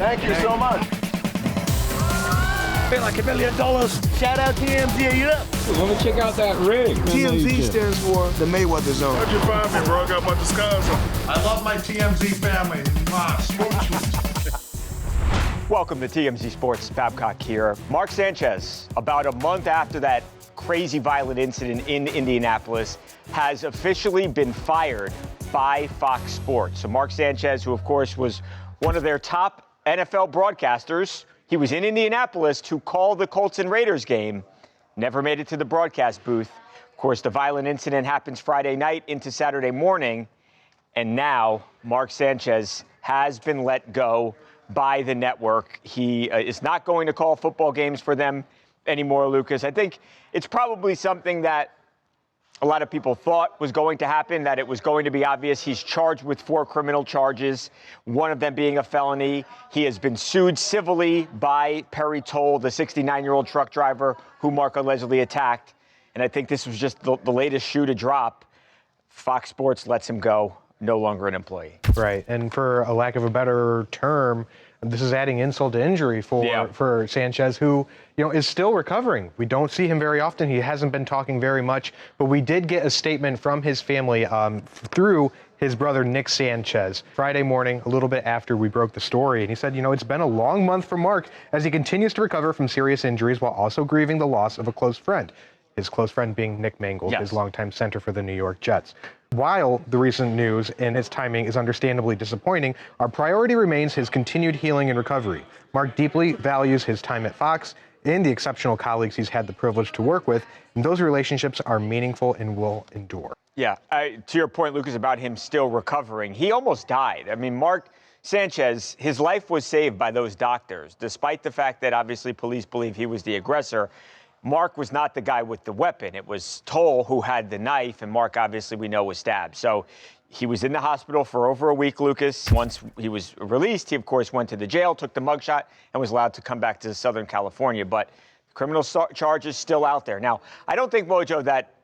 Thank you so much. Pay like $1 million. Shout out TMZ. You up? Let me check out that rig. TMZ stands for the Mayweather Zone. How'd you find me, bro? I got my disguise on. I love my TMZ family. Welcome to TMZ Sports. Babcock here. Mark Sanchez, about a month after that crazy violent incident in Indianapolis, has officially been fired by Fox Sports. So Mark Sanchez, who of course was one of their top NFL broadcasters, he was in Indianapolis to call the Colts and Raiders game, never made it to the broadcast booth. Of course, the violent incident happens Friday night into Saturday morning, and now Mark Sanchez has been let go by the network. He is not going to call football games for them anymore, Lucas. I think it's probably something that a lot of people thought was going to happen, that it was going to be obvious. He's charged with 4 criminal charges, one of them being a felony. He has been sued civilly by Perry Toll, the 69-year-old truck driver who Mark allegedly attacked. And I think this was just the latest shoe to drop. Fox Sports lets him go, no longer an employee. Right, and for a lack of a better term, this is adding insult to injury for Sanchez, who, is still recovering. We don't see him very often. He hasn't been talking very much, but we did get a statement from his family through his brother, Nick Sanchez, Friday morning, a little bit after we broke the story. And he said, it's been a long month for Mark as he continues to recover from serious injuries while also grieving the loss of a close friend. His close friend being Nick Mangold, his longtime center for the New York Jets. While the recent news and its timing is understandably disappointing, our priority remains his continued healing and recovery. Mark deeply values his time at Fox and the exceptional colleagues he's had the privilege to work with, and those relationships are meaningful and will endure. Yeah, to your point, Lucas, about him still recovering, he almost died. I mean, Mark Sanchez, his life was saved by those doctors, despite the fact that obviously police believe he was the aggressor. Mark was not the guy with the weapon. It was Toll who had the knife, and Mark, obviously, we know, was stabbed. So he was in the hospital for over a week, Lucas. Once he was released, he, of course, went to the jail, took the mugshot, and was allowed to come back to Southern California. But criminal charge is still out there. Now, I don't think, Mojo, that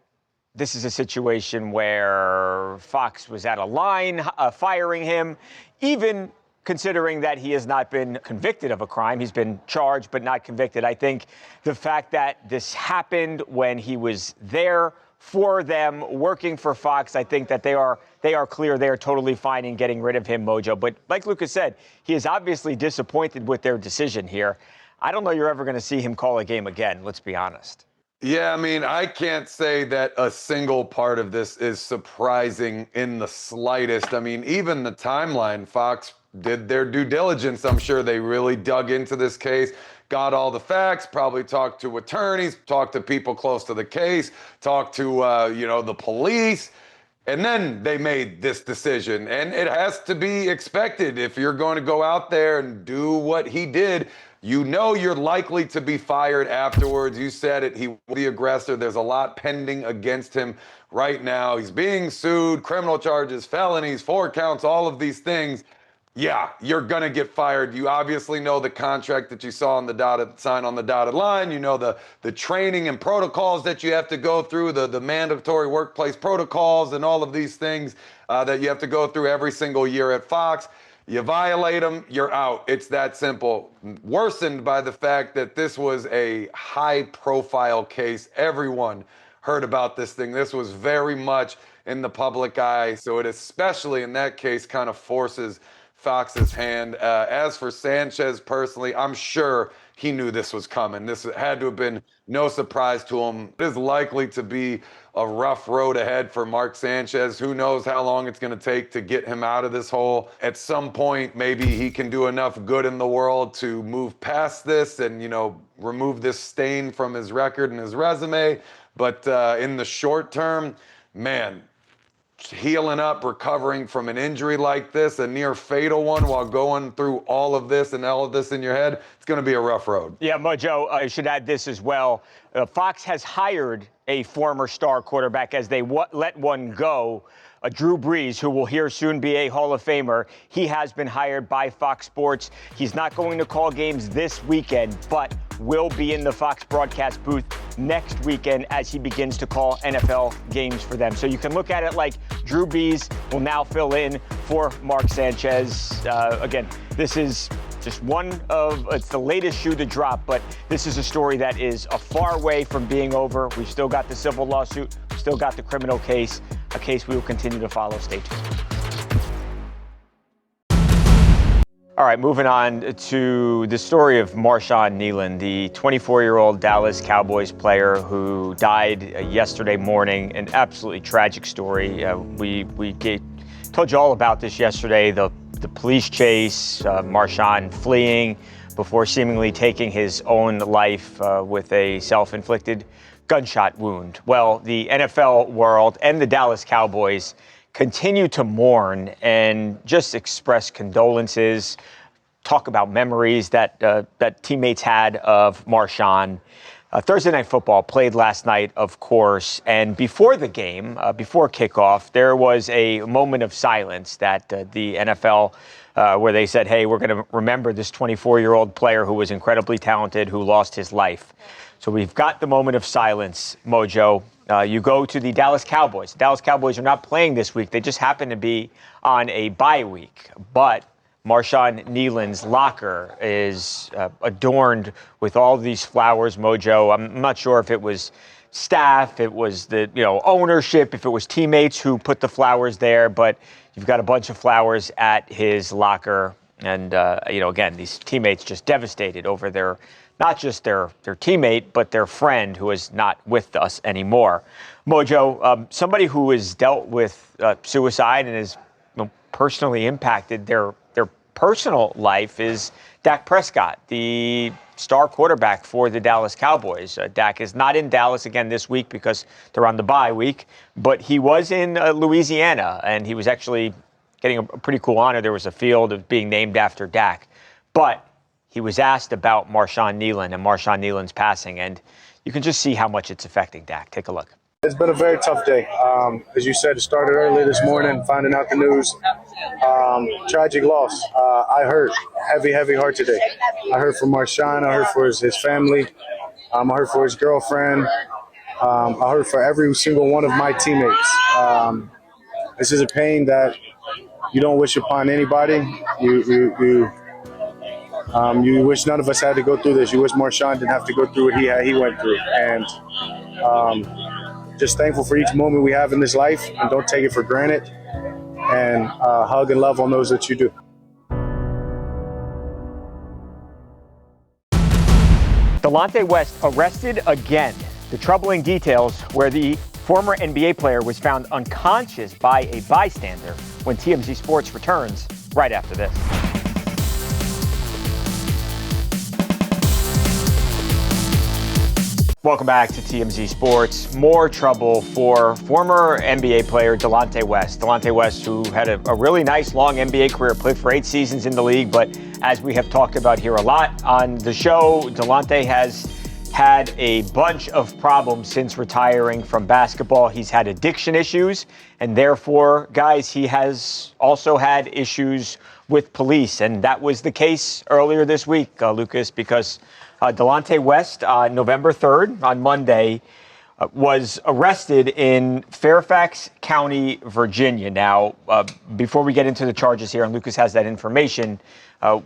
this is a situation where Fox was out of line firing him, even considering that he has not been convicted of a crime. He's been charged but not convicted. I think the fact that this happened when he was there for them, working for Fox, I think that they are clear. They are totally fine in getting rid of him, Mojo. But like Lucas said, he is obviously disappointed with their decision here. I don't know you're ever going to see him call a game again, let's be honest. Yeah, I mean, I can't say that a single part of this is surprising in the slightest. I mean, even the timeline, Fox did their due diligence. I'm sure they really dug into this case, got all the facts, probably talked to attorneys, talked to people close to the case, talked to, the police, and then they made this decision. And it has to be expected. If you're going to go out there and do what he did, you're likely to be fired afterwards. You said it, he was the aggressor. There's a lot pending against him right now. He's being sued, criminal charges, felonies, 4 counts, all of these things. Yeah, you're going to get fired. You obviously know the contract that you saw on the sign on the dotted line. You know the training and protocols that you have to go through, the mandatory workplace protocols and all of these things that you have to go through every single year at Fox. You violate them, you're out. It's that simple. Worsened by the fact that this was a high-profile case. Everyone heard about this thing. This was very much in the public eye. So it especially in that case kind of forces Fox's hand. As for Sanchez personally, I'm sure he knew this was coming. This had to have been no surprise to him. It is likely to be a rough road ahead for Mark Sanchez. Who knows how long it's going to take to get him out of this hole. At some point, maybe he can do enough good in the world to move past this and, remove this stain from his record and his resume. But in the short term, man, healing up, recovering from an injury like this, a near fatal one, while going through all of this and all of this in your head, it's going to be a rough road. Yeah, Mojo, I should add this as well. Fox has hired a former star quarterback as they let one go. Drew Brees, who will here soon be a Hall of Famer. He has been hired by Fox Sports. He's not going to call games this weekend, but will be in the Fox broadcast booth next weekend as he begins to call NFL games for them. So you can look at it like Drew Brees will now fill in for Mark Sanchez. Again, this is Just it's the latest shoe to drop, but this is a story that is a far way from being over. We've still got the civil lawsuit, we've still got the criminal case, a case we will continue to follow. Stay tuned. All right, moving on to the story of Marshawn Kneeland, the 24-year-old Dallas Cowboys player who died yesterday morning. An absolutely tragic story. We told you all about this yesterday. The police chase, Marshawn fleeing before seemingly taking his own life with a self-inflicted gunshot wound. Well, the NFL world and the Dallas Cowboys continue to mourn and just express condolences, talk about memories that teammates had of Marshawn. Thursday Night Football played last night, of course, and before the game, before kickoff, there was a moment of silence that the NFL, where they said, hey, we're going to remember this 24-year-old player who was incredibly talented, who lost his life. So we've got the moment of silence, Mojo. You go to the Dallas Cowboys. The Dallas Cowboys are not playing this week. They just happen to be on a bye week. But Marshawn Kneeland's locker is adorned with all these flowers, Mojo. I'm not sure if it was staff, it was the ownership, if it was teammates who put the flowers there, but you've got a bunch of flowers at his locker. And, again, these teammates just devastated over not just their teammate, but their friend who is not with us anymore. Mojo, somebody who has dealt with suicide and is personally impacted their personal life is Dak Prescott, the star quarterback for the Dallas Cowboys. Dak is not in Dallas again this week because they're on the bye week, but he was in Louisiana, and he was actually getting a pretty cool honor. There was a field of being named after Dak. But he was asked about Marshawn Kneeland and Marshawn Kneeland's passing, and you can just see how much it's affecting Dak. Take a look. It's been a very tough day. As you said, it started early this morning, finding out the news. Tragic loss. I hurt. Heavy heart today. I heard from Marshawn. I heard for his family. I heard for his girlfriend. I heard for every single one of my teammates. This is a pain that you don't wish upon anybody. You wish none of us had to go through this. You wish Marshawn didn't have to go through what he went through. And just thankful for each moment we have in this life, and don't take it for granted. And hug and love on those that you do. Delonte West arrested again. The troubling details where the former NBA player was found unconscious by a bystander when TMZ Sports returns right after this. Welcome back to TMZ Sports. More trouble for former NBA player Delonte West. Delonte West, who had a really nice long NBA career, played for 8 seasons in the league, but as we have talked about here a lot on the show, Delonte has had a bunch of problems since retiring from basketball. He's had addiction issues, and therefore, guys, he has also had issues with police, and that was the case earlier this week, Lucas, because Delonte West, November 3rd, on Monday, was arrested in Fairfax County, Virginia. Now, before we get into the charges here, and Lucas has that information,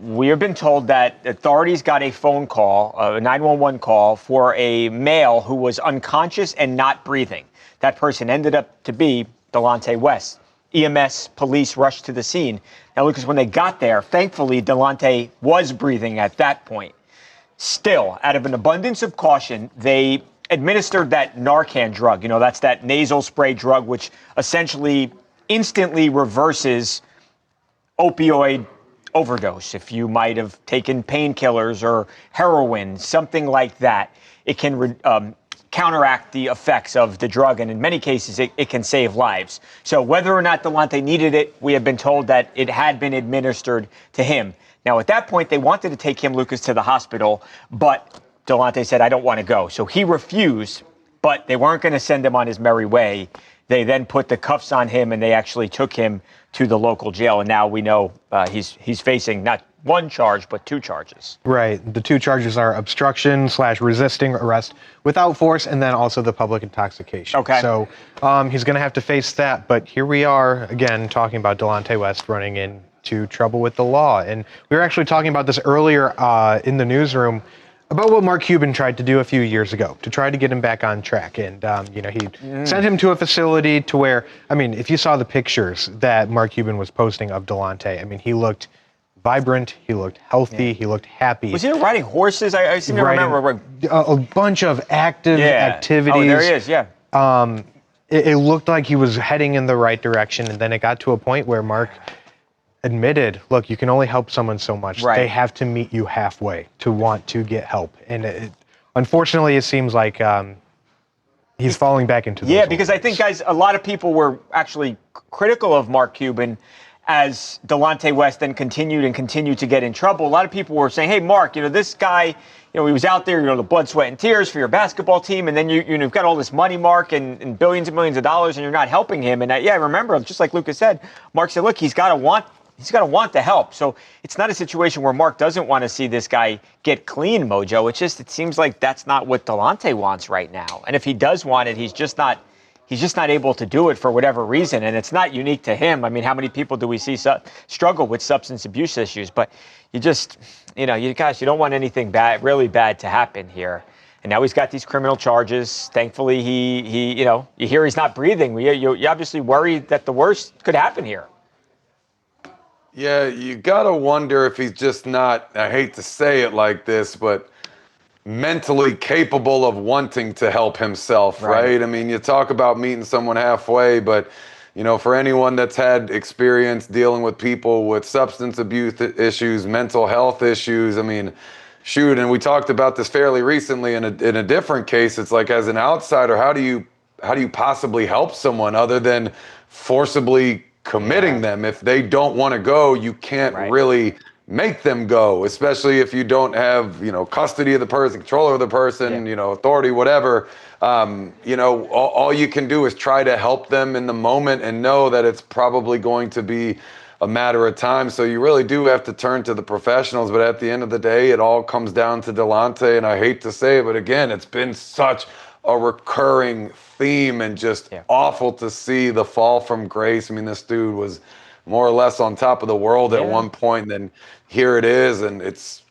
we have been told that authorities got a phone call, a 911 call, for a male who was unconscious and not breathing. That person ended up to be Delonte West. EMS police rushed to the scene. Now, Lucas, when they got there, thankfully, Delonte was breathing at that point. Still, out of an abundance of caution, they administered that Narcan drug. That's that nasal spray drug, which essentially instantly reverses opioid overdose. If you might have taken painkillers or heroin, something like that, it can counteract the effects of the drug. And in many cases, it can save lives. So whether or not Delonte needed it, we have been told that it had been administered to him. Now, at that point, they wanted to take him, Lucas, to the hospital, but Delonte said, I don't want to go. So he refused, but they weren't going to send him on his merry way. They then put the cuffs on him, and they actually took him to the local jail. And now we know he's facing not one charge, but 2 charges. Right. The 2 charges are obstruction/resisting arrest without force, and then also the public intoxication. Okay. So he's going to have to face that. But here we are again talking about Delonte West running in to trouble with the law. And we were actually talking about this earlier in the newsroom about what Mark Cuban tried to do a few years ago to try to get him back on track. And, he sent him to a facility to where, if you saw the pictures that Mark Cuban was posting of Delonte, he looked vibrant, he looked healthy, he looked happy. Was he riding horses? I seem to remember. A bunch of active activities. Oh, there he is, yeah. It looked like he was heading in the right direction, and then it got to a point where Mark admitted, look, you can only help someone so much. Right. They have to meet you halfway to want to get help. And unfortunately, it seems like he's falling back into Yeah, because I think, guys, a lot of people were actually critical of Mark Cuban as Delonte West then continued to get in trouble. A lot of people were saying, hey, Mark, this guy, he was out there, the blood, sweat, and tears for your basketball team, and then you've got all this money, Mark, and billions and millions of dollars, and you're not helping him. And I remember, just like Lucas said, Mark said, look, he's got to want to help. So it's not a situation where Mark doesn't want to see this guy get clean, Mojo. It seems like that's not what Delonte wants right now. And if he does want it, he's just not able to do it for whatever reason. And it's not unique to him. How many people do we see struggle with substance abuse issues? But you just, you don't want anything really bad to happen here. And now he's got these criminal charges. Thankfully, he you hear he's not breathing. You obviously worry that the worst could happen here. Yeah, you got to wonder if he's just not, I hate to say it like this, but mentally capable of wanting to help himself, right? You talk about meeting someone halfway, but, for anyone that's had experience dealing with people with substance abuse issues, mental health issues, shoot, and we talked about this fairly recently in a different case. It's like, as an outsider, how do you possibly help someone other than forcibly committing them? If they don't want to go, you can't really make them go, especially if you don't have, custody of the person, control of the person, authority, whatever. All you can do is try to help them in the moment and know that it's probably going to be a matter of time. So you really do have to turn to the professionals. But at the end of the day, it all comes down to Delonte. And I hate to say it, but again, it's been such a recurring theme and just awful to see the fall from grace. This dude was more or less on top of the world at one point, and then here it is, and it's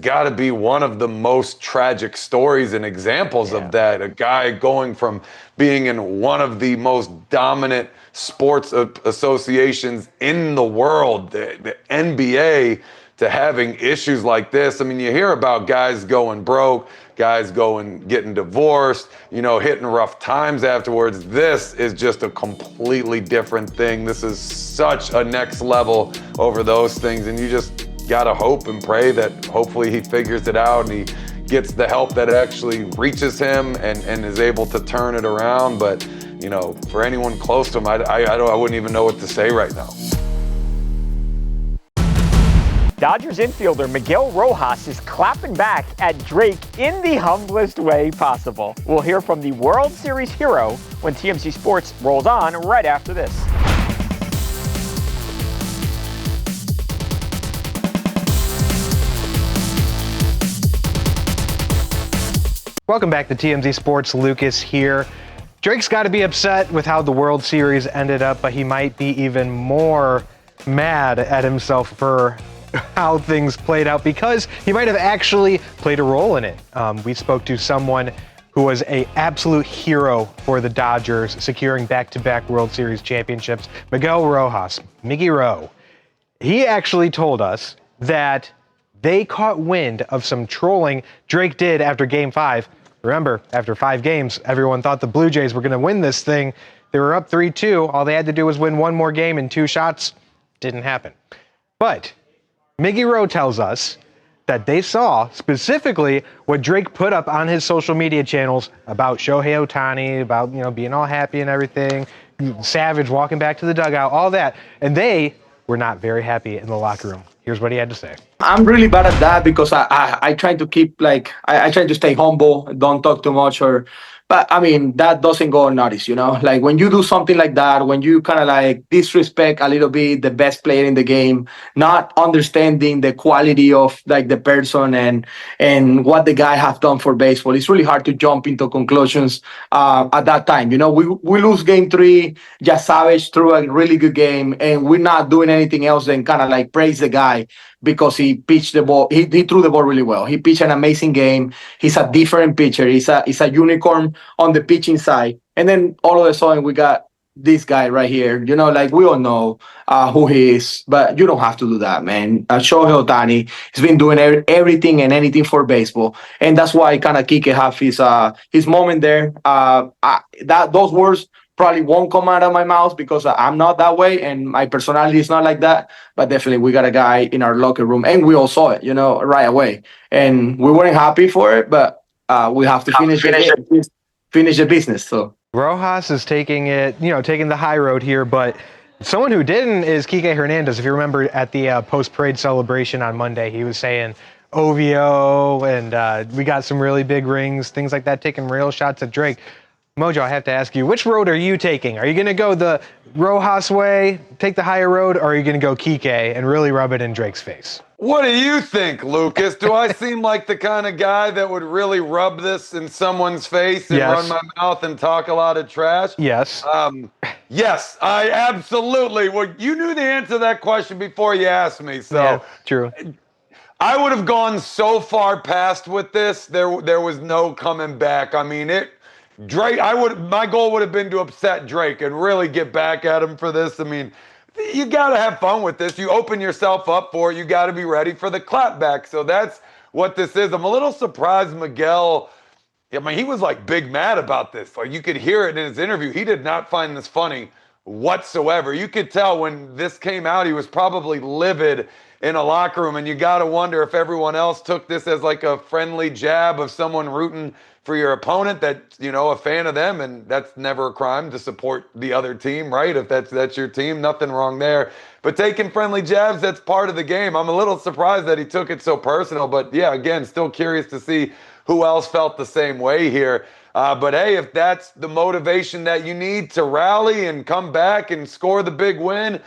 got to be one of the most tragic stories and examples of that. A guy going from being in one of the most dominant sports associations in the world, the NBA, to having issues like this. You hear about guys going broke, guys getting divorced, hitting rough times afterwards. This is just a completely different thing. This is such a next level over those things. And you just got to hope and pray that hopefully he figures it out and he gets the help that actually reaches him and is able to turn it around. But, for anyone close to him, I wouldn't even know what to say right now. Dodgers infielder Miguel Rojas is clapping back at Drake in the humblest way possible. We'll hear from the World Series hero when TMZ Sports rolls on right after this. Welcome back to TMZ Sports. Lucas here. Drake's got to be upset with how the World Series ended up, but he might be even more mad at himself for how things played out because he might have actually played a role in it. We spoke to someone who was an absolute hero for the Dodgers, securing back-to-back World Series championships, Miguel Rojas, Miggy Rowe. He actually told us that they caught wind of some trolling Drake did after Game 5. Remember, after 5 games, everyone thought the Blue Jays were going to win this thing. They were up 3-2. All they had to do was win one more game in 2 shots. Didn't happen. But Miggy Rowe tells us that they saw specifically what Drake put up on his social media channels about Shohei Ohtani, about, being all happy and everything, Savage walking back to the dugout, all that. And they were not very happy in the locker room. Here's what he had to say. I'm really bad at that because I try to keep I try to stay humble, don't talk too much but But I mean, that doesn't go unnoticed, you know. Like when you do something like that, when you kind of like disrespect a little bit the best player in the game, not understanding the quality of like the person and what the guy have done for baseball, it's really hard to jump into conclusions at that time. You know, we lose game 3. Just Savage threw a really good game, and we're not doing anything else than kind of like praise the guy because he pitched the ball. He threw the ball really well. He pitched an amazing game. He's a different pitcher. He's a unicorn on the pitching side. And then all of a sudden we got this guy right here. You know, like we all know who he is, but you don't have to do that, man. Shohei Ohtani has been doing everything and anything for baseball, and that's why kind of Kike have his moment there. Those words probably won't come out of my mouth because I'm not that way and my personality is not like that. But definitely we got a guy in our locker room and we all saw it, you know, right away. And we weren't happy for it, but we have to finish the business. So Rojas is taking the high road here, but someone who didn't is Kike Hernandez. If you remember at the post-parade celebration on Monday, he was saying OVO and we got some really big rings, things like that, taking real shots at Drake. Mojo, I have to ask you, which road are you taking? Are you going to go the Rojas way, take the higher road, or are you going to go Kike and really rub it in Drake's face? What do you think, Lucas? Do I seem like the kind of guy that would really rub this in someone's face and run my mouth and talk a lot of trash? Yes. Yes, I absolutely. Well, you knew the answer to that question before you asked me, so. Yeah, true. I would have gone so far past with this, there was no coming back. I mean, Drake, my goal would have been to upset Drake and really get back at him for this. I mean, you got to have fun with this. You open yourself up for it. You got to be ready for the clapback. So that's what this is. I'm a little surprised Miguel, I mean, he was like big mad about this. Like you could hear it in his interview. He did not find this funny whatsoever. You could tell when this came out, he was probably livid in a locker room. And you got to wonder if everyone else took this as like a friendly jab of someone rooting for your opponent that's, you know, a fan of them, and that's never a crime to support the other team, right? If that's your team, nothing wrong there. But taking friendly jabs, that's part of the game. I'm a little surprised that he took it so personal, but yeah, again, still curious to see who else felt the same way here. But hey, if that's the motivation that you need to rally and come back and score the big win,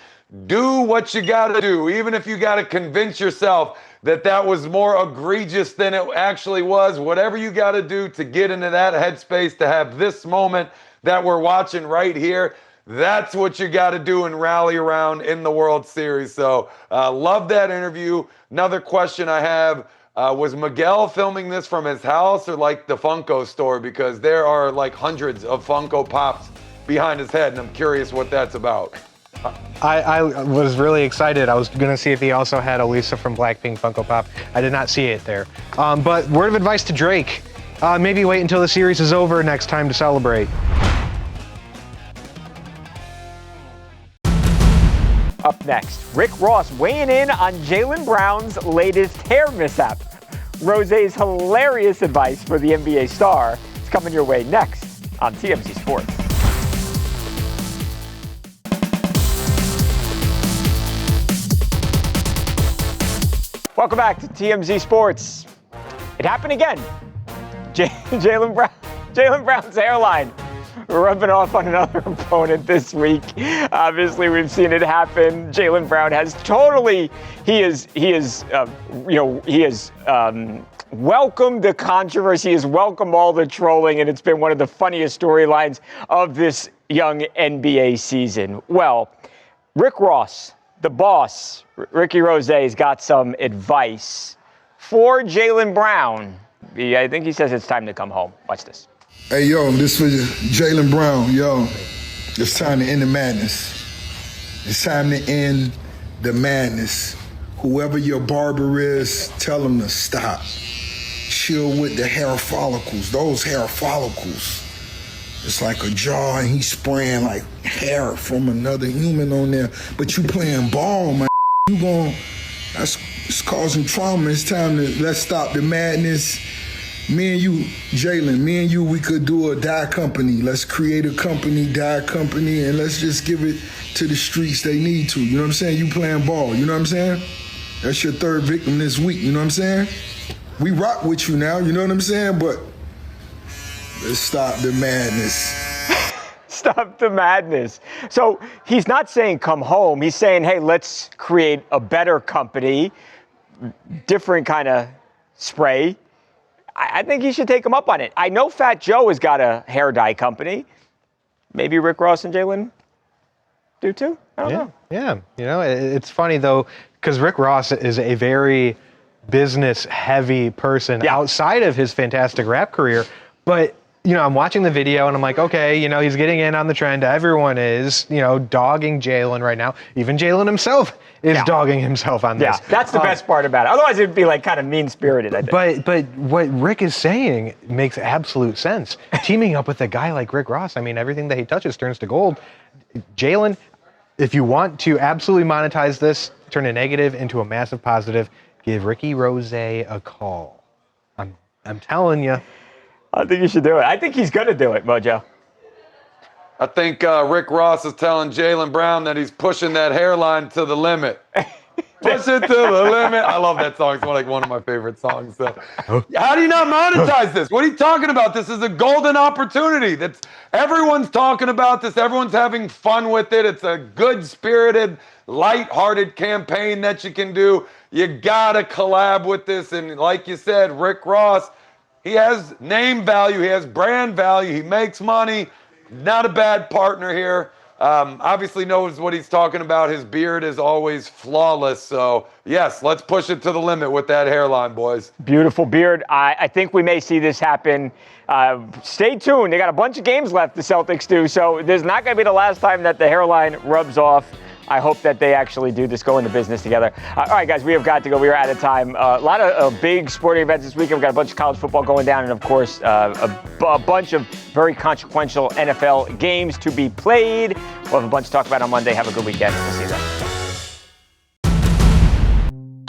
do what you got to do, even if you got to convince yourself that was more egregious than it actually was. Whatever you got to do to get into that headspace, to have this moment that we're watching right here, that's what you got to do and rally around in the World Series. So love that interview. Another question I have, was Miguel filming this from his house or like the Funko store? Because there are like hundreds of Funko Pops behind his head, and I'm curious what that's about. I was really excited. I was going to see if he also had a Lisa from Blackpink Funko Pop. I did not see it there. But word of advice to Drake, maybe wait until the series is over next time to celebrate. Up next, Rick Ross weighing in on Jaylen Brown's latest hair mishap. Rose's hilarious advice for the NBA star is coming your way next on TMZ Sports. Welcome back to TMZ Sports. It happened again. Jaylen Brown's hairline rubbing off on another opponent this week. Obviously, we've seen it happen. Jaylen Brown has totally, he has welcomed the controversy, has welcomed all the trolling, and it's been one of the funniest storylines of this young NBA season. Well, Rick Ross, the boss, Ricky Rose, has got some advice for Jaylen Brown. I think he says it's time to come home. Watch this. Hey, yo, this was Jaylen Brown. Yo, it's time to end the madness. It's time to end the madness. Whoever your barber is, tell him to stop. Chill with the hair follicles. Those hair follicles. It's like a jar and he's spraying like hair from another human on there. But you playing ball, man. It's causing trauma. It's time to, let's stop the madness. Me and you, Jaylen, we could do a dye company. Let's create a company, dye company, and let's just give it to the streets they need to. You know what I'm saying? You playing ball, you know what I'm saying? That's your third victim this week, you know what I'm saying? We rock with you now, you know what I'm saying? But Let's stop the madness. Stop the madness. So he's not saying come home. He's saying, hey, let's create a better company, different kind of spray. I think he should take him up on it. I know Fat Joe has got a hair dye company. Maybe Rick Ross and Jalen do too? I don't know. Yeah, you know, it's funny though, because Rick Ross is a very business-heavy person outside of his fantastic rap career. But, you know, I'm watching the video and I'm like, okay, you know, he's getting in on the trend. Everyone is, you know, dogging Jalen right now. Even Jalen himself is dogging himself on this. Yeah, that's the best part about it. Otherwise, it'd be like kind of mean-spirited, I think. But what Rick is saying makes absolute sense. Teaming up with a guy like Rick Ross, I mean, everything that he touches turns to gold. Jalen, if you want to absolutely monetize this, turn a negative into a massive positive, give Ricky Rose a call. I'm telling you. I think you should do it. I think he's going to do it, Mojo. I think Rick Ross is telling Jaylen Brown that he's pushing that hairline to the limit. Push it to the limit. I love that song. It's one of my favorite songs. How do you not monetize this? What are you talking about? This is a golden opportunity. Everyone's talking about this. Everyone's having fun with it. It's a good-spirited, light-hearted campaign that you can do. You got to collab with this. And like you said, Rick Ross, he has name value. He has brand value. He makes money. Not a bad partner here. Obviously knows what he's talking about. His beard is always flawless. So, yes, let's push it to the limit with that hairline, boys. Beautiful beard. I think we may see this happen. Stay tuned. They got a bunch of games left, the Celtics do. So there's not going to be the last time that the hairline rubs off. I hope that they actually do this, go into business together. All right, guys, we have got to go. We are out of time. A lot of big sporting events this weekend. We've got a bunch of college football going down, and, of course, a bunch of very consequential NFL games to be played. We'll have a bunch to talk about on Monday. Have a good weekend. We'll see you then.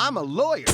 I'm a lawyer.